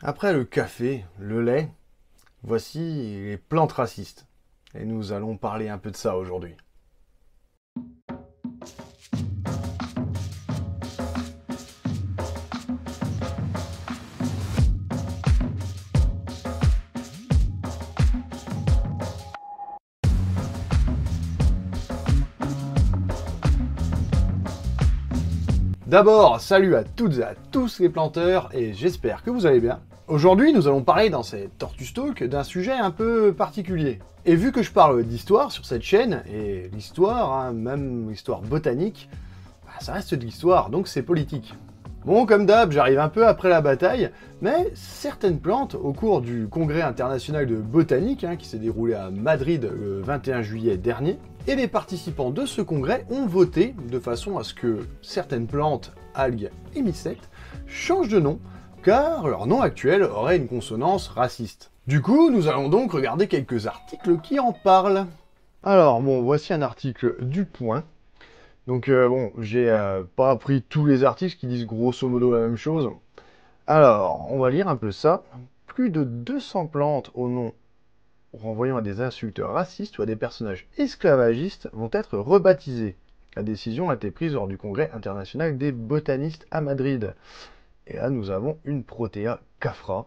Après le café, le lait, voici les plantes racistes. Et nous allons parler un peu de ça aujourd'hui. D'abord, salut à toutes et à tous les planteurs et j'espère que vous allez bien. Aujourd'hui, nous allons parler dans cette Tortus Talk d'un sujet un peu particulier. Et vu que je parle d'histoire sur cette chaîne, et l'histoire, même l'histoire botanique, ça reste de l'histoire, donc c'est politique. Bon, comme d'hab, j'arrive un peu après la bataille, mais certaines plantes, au cours du congrès international de botanique, qui s'est déroulé à Madrid le 21 juillet dernier, et les participants de ce congrès ont voté de façon à ce que certaines plantes, algues et mycètes changent de nom, car leur nom actuel aurait une consonance raciste. Du coup, nous allons donc regarder quelques articles qui en parlent. Alors, bon, voici un article du Point. Donc bon, j'ai pas appris tous les articles qui disent grosso modo la même chose. Alors, on va lire un peu ça. Plus de 200 plantes au nom renvoyant à des insultes racistes ou à des personnages esclavagistes vont être rebaptisées. La décision a été prise lors du congrès international des botanistes à Madrid. Et là, nous avons une Protea cafra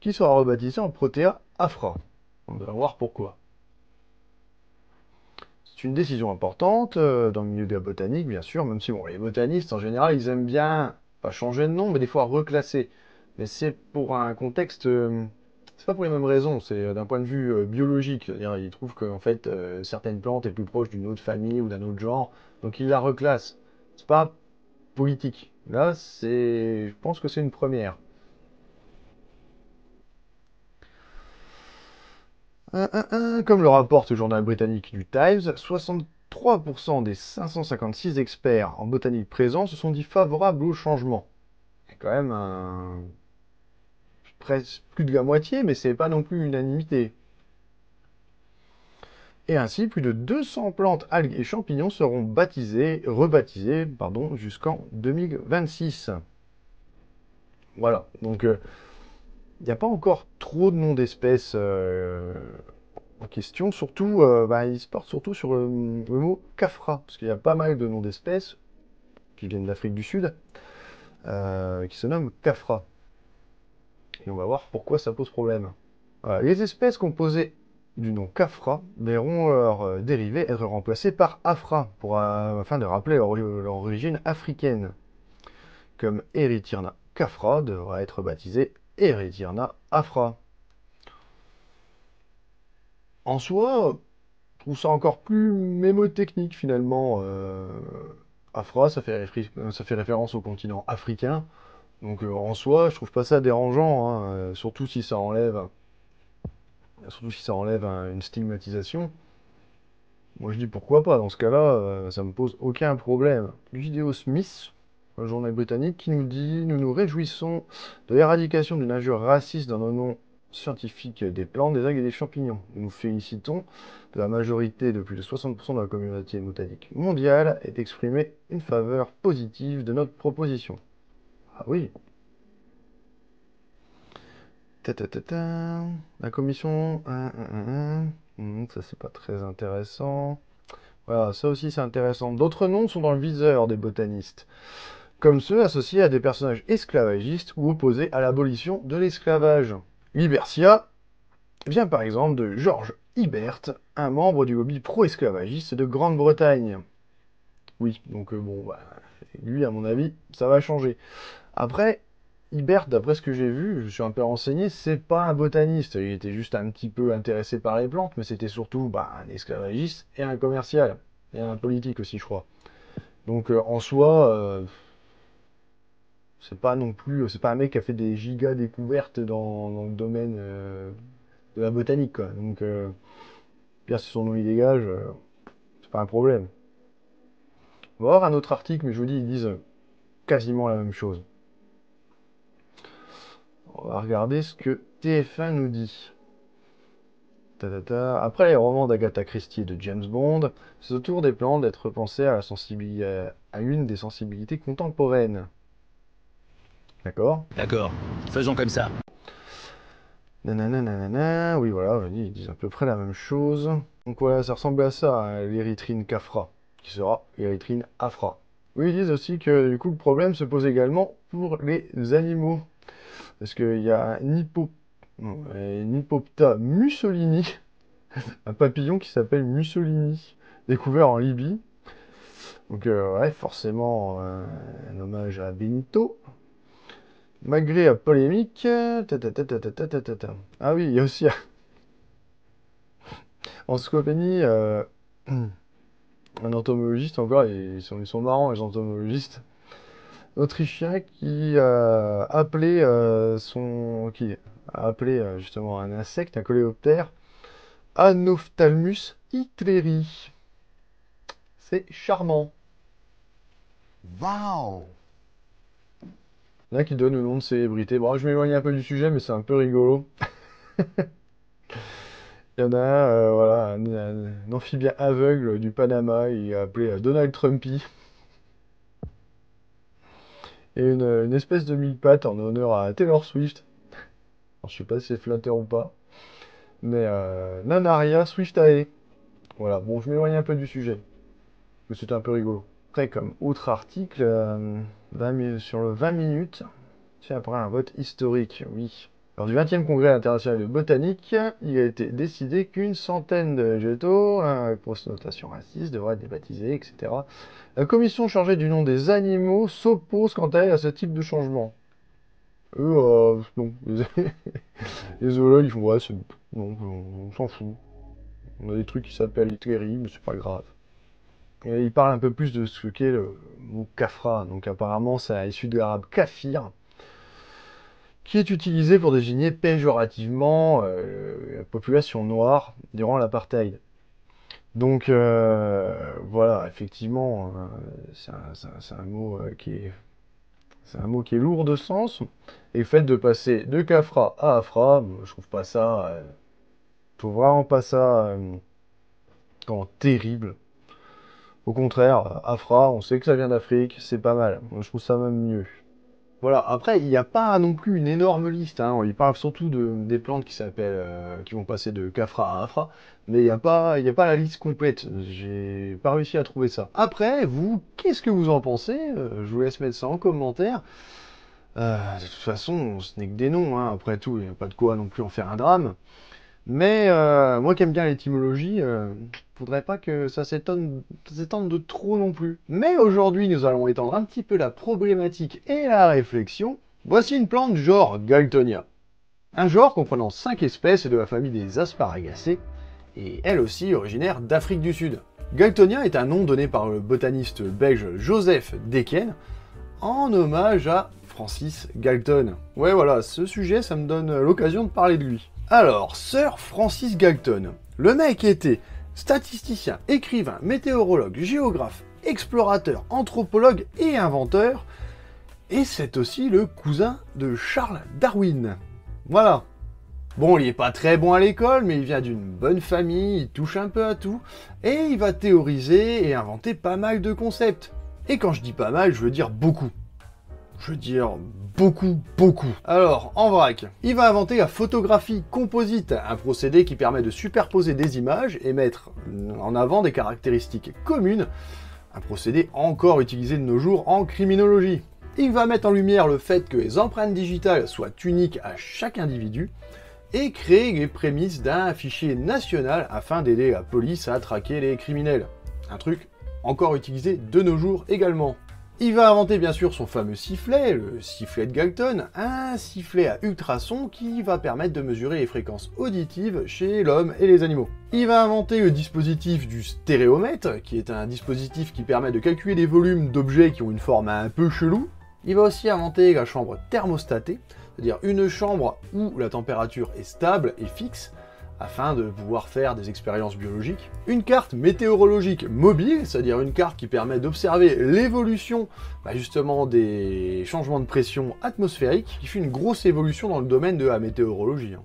qui sera rebaptisée en Protea afra. On va voir pourquoi. C'est une décision importante dans le milieu de la botanique, bien sûr, même si bon, les botanistes, en général, ils aiment bien, pas changer de nom, mais des fois reclasser. Mais c'est pour un contexte, c'est pas pour les mêmes raisons, c'est d'un point de vue biologique. C'est-à-dire, ils trouvent qu'en fait, certaines plantes est plus proche d'une autre famille ou d'un autre genre, donc ils la reclassent. C'est pas politique. Là, je pense que c'est une première. Comme le rapporte le journal britannique du Times, 63% des 556 experts en botanique présents se sont dit favorables au changement. C'est quand même presque plus de la moitié, mais c'est pas non plus unanimité. Et ainsi, plus de 200 plantes, algues et champignons seront rebaptisés jusqu'en 2026. Voilà, donc il n'y a pas encore trop de noms d'espèces en question, surtout, il se porte surtout sur le mot Cafra, parce qu'il y a pas mal de noms d'espèces qui viennent d'Afrique du Sud, qui se nomment Cafra. Et on va voir pourquoi ça pose problème. Voilà. Les espèces composées du nom Cafra verront leur dérivé être remplacées par Afra, afin de rappeler leur origine africaine. Comme Erythrina cafra devra être baptisé Erythrina afra. En soi, je trouve ça encore plus mémotechnique finalement. Afra, ça fait référence au continent africain. Donc en soi, je trouve pas ça dérangeant, surtout si ça enlève une stigmatisation. Moi je dis pourquoi pas, dans ce cas-là, ça me pose aucun problème. Gideon Smith, un journal britannique, qui nous dit: Nous nous réjouissons de l'éradication d'une injure raciste dans nos noms scientifiques des plantes, des algues et des champignons. Nous nous félicitons de la majorité de plus de 60% de la communauté botanique mondiale ait exprimé une faveur positive de notre proposition. Ah oui. Ta ta ta ta. La commission. Ça c'est pas très intéressant. Voilà, ça aussi c'est intéressant. D'autres noms sont dans le viseur des botanistes, comme ceux associés à des personnages esclavagistes ou opposés à l'abolition de l'esclavage. Libertia vient par exemple de George Ibert, un membre du lobby pro-esclavagiste de Grande-Bretagne. Oui, donc lui à mon avis, ça va changer. Après, Ibert, d'après ce que j'ai vu, je suis un peu renseigné, c'est pas un botaniste. Il était juste un petit peu intéressé par les plantes, mais c'était surtout un esclavagiste et un commercial. Et un politique aussi, je crois. Donc en soi, c'est pas non plus, c'est pas un mec qui a fait des gigas découvertes dans le domaine de la botanique, quoi. Donc, bien si son nom il dégage, c'est pas un problème. On va voir un autre article, mais je vous dis, ils disent quasiment la même chose. On va regarder ce que TF1 nous dit. Après les romans d'Agatha Christie et de James Bond, c'est au tour des plantes d'être repensées à une des sensibilités contemporaines. D'accord. D'accord, faisons comme ça. Nanana, oui voilà, ils disent à peu près la même chose. Donc voilà, ça ressemble à ça, hein, l'érythrine CAFRA, qui sera érythrine AFRA. Oui, ils disent aussi que du coup le problème se pose également pour les animaux. Parce qu'il y a un Hippopta mussolini, un papillon qui s'appelle Mussolini, découvert en Libye. Donc ouais, forcément, un hommage à Benito. Malgré la polémique... Ah oui, il y a aussi en Slovénie un entomologiste encore, ils sont marrants les entomologistes, autrichien qui qui a appelé justement un insecte, un coléoptère, Anophthalmus hitleri. C'est charmant. Waouh! Là qui donne le nom de célébrité. Bon, je m'éloigne un peu du sujet, mais c'est un peu rigolo. Il y en a un, voilà, un amphibien aveugle du Panama, il est appelé Donald Trumpy. Et une espèce de mille-pattes en honneur à Taylor Swift. Alors, je sais pas si c'est flatteur ou pas. Mais Nanaria Swiftae. Voilà, bon, je m'éloigne un peu du sujet. Mais c'était un peu rigolo. Après, comme autre article, sur le 20 minutes, c'est après un vote historique, oui. Lors du 20e congrès international de botanique, il a été décidé qu'une centaine de végétaux, avec notation raciste, devraient être débaptisés, etc. La commission chargée du nom des animaux s'oppose quant à elle à ce type de changement. Eux, non. Les zoologues, ils font, ouais, non, on s'en fout. On a des trucs qui s'appellent Hitleri, mais c'est pas grave. Et ils parlent un peu plus de ce qu'est le mot kafra. Donc apparemment, c'est issu de l'arabe kafir, qui est utilisé pour désigner péjorativement la population noire durant l'apartheid. Donc voilà, effectivement, c'est un mot c'est un mot qui est lourd de sens. Et le fait de passer de Kafra à Afra, je trouve pas ça, je trouve vraiment pas ça terrible. Au contraire, Afra, on sait que ça vient d'Afrique, c'est pas mal. Moi, je trouve ça même mieux. Voilà, après, il n'y a pas non plus une énorme liste, hein. Ils parlent surtout des plantes qui s'appellent, qui vont passer de Kafra à Afra, mais il y a pas la liste complète. J'ai pas réussi à trouver ça. Après, vous, qu'est-ce que vous en pensez? Je vous laisse mettre ça en commentaire. De toute façon, ce n'est que des noms, hein. Après tout, il n'y a pas de quoi non plus en faire un drame. Mais moi qui aime bien l'étymologie, faudrait pas que ça s'étende de trop non plus. Mais aujourd'hui, nous allons étendre un petit peu la problématique et la réflexion. Voici une plante genre Galtonia. Un genre comprenant 5 espèces de la famille des asparagacées, et elle aussi originaire d'Afrique du Sud. Galtonia est un nom donné par le botaniste belge Joseph Decken, en hommage à Francis Galton. Ouais voilà, ce sujet, ça me donne l'occasion de parler de lui. Alors, Sir Francis Galton. Le mec était statisticien, écrivain, météorologue, géographe, explorateur, anthropologue et inventeur. Et c'est aussi le cousin de Charles Darwin. Voilà. Bon, il est pas très bon à l'école, mais il vient d'une bonne famille, il touche un peu à tout, et il va théoriser et inventer pas mal de concepts. Et quand je dis pas mal, je veux dire beaucoup. Je veux dire beaucoup, beaucoup. Alors, en vrac, il va inventer la photographie composite, un procédé qui permet de superposer des images et mettre en avant des caractéristiques communes, un procédé encore utilisé de nos jours en criminologie. Il va mettre en lumière le fait que les empreintes digitales soient uniques à chaque individu et créer les prémices d'un fichier national afin d'aider la police à traquer les criminels. Un truc encore utilisé de nos jours également. Il va inventer bien sûr son fameux sifflet, le sifflet de Galton, un sifflet à ultrasons qui va permettre de mesurer les fréquences auditives chez l'homme et les animaux. Il va inventer le dispositif du stéréomètre, qui est un dispositif qui permet de calculer les volumes d'objets qui ont une forme un peu chelou. Il va aussi inventer la chambre thermostatée, c'est-à-dire une chambre où la température est stable et fixe, afin de pouvoir faire des expériences biologiques. Une carte météorologique mobile, c'est-à-dire une carte qui permet d'observer l'évolution justement des changements de pression atmosphérique, qui fait une grosse évolution dans le domaine de la météorologie.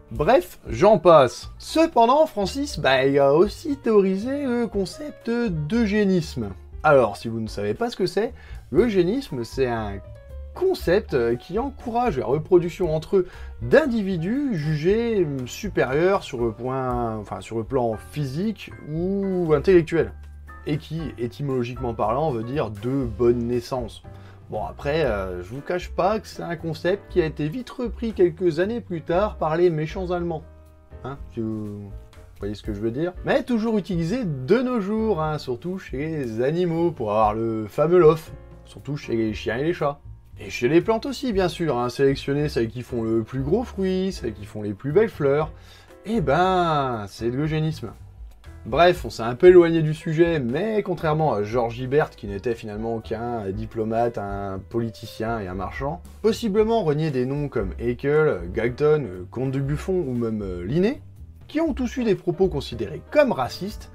Bref, j'en passe. Cependant, Francis, il a aussi théorisé le concept d'eugénisme. Alors, si vous ne savez pas ce que c'est, l'eugénisme, c'est un concept qui encourage la reproduction entre eux d'individus jugés supérieurs sur le plan physique ou intellectuel, et qui, étymologiquement parlant, veut dire de bonne naissance. Bon après, je vous cache pas que c'est un concept qui a été vite repris quelques années plus tard par les méchants allemands. Hein, si vous voyez ce que je veux dire? Mais toujours utilisé de nos jours, hein, surtout chez les animaux, pour avoir le fameux lof, surtout chez les chiens et les chats. Et chez les plantes aussi, bien sûr, hein, sélectionner celles qui font le plus gros fruit, celles qui font les plus belles fleurs, et ben, c'est de l'eugénisme. Bref, on s'est un peu éloigné du sujet, mais contrairement à Georges Ibert, qui n'était finalement qu'un diplomate, un politicien et un marchand, possiblement renier des noms comme Haeckel, Galton, Comte de Buffon ou même Linné, qui ont tous eu des propos considérés comme racistes,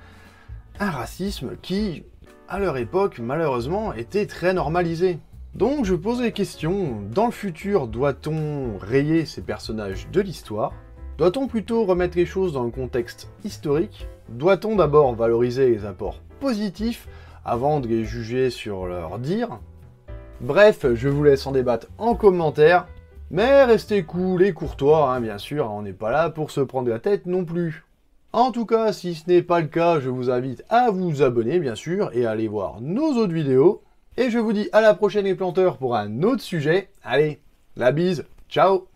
un racisme qui, à leur époque, malheureusement, était très normalisé. Donc je pose les questions, dans le futur, doit-on rayer ces personnages de l'histoire? Doit-on plutôt remettre les choses dans le contexte historique? Doit-on d'abord valoriser les apports positifs avant de les juger sur leur dire? Bref, je vous laisse en débattre en commentaire, mais restez cool et courtois, hein, bien sûr, on n'est pas là pour se prendre la tête non plus. En tout cas, si ce n'est pas le cas, je vous invite à vous abonner, bien sûr, et à aller voir nos autres vidéos. Et je vous dis à la prochaine les planteurs pour un autre sujet. Allez, la bise, ciao!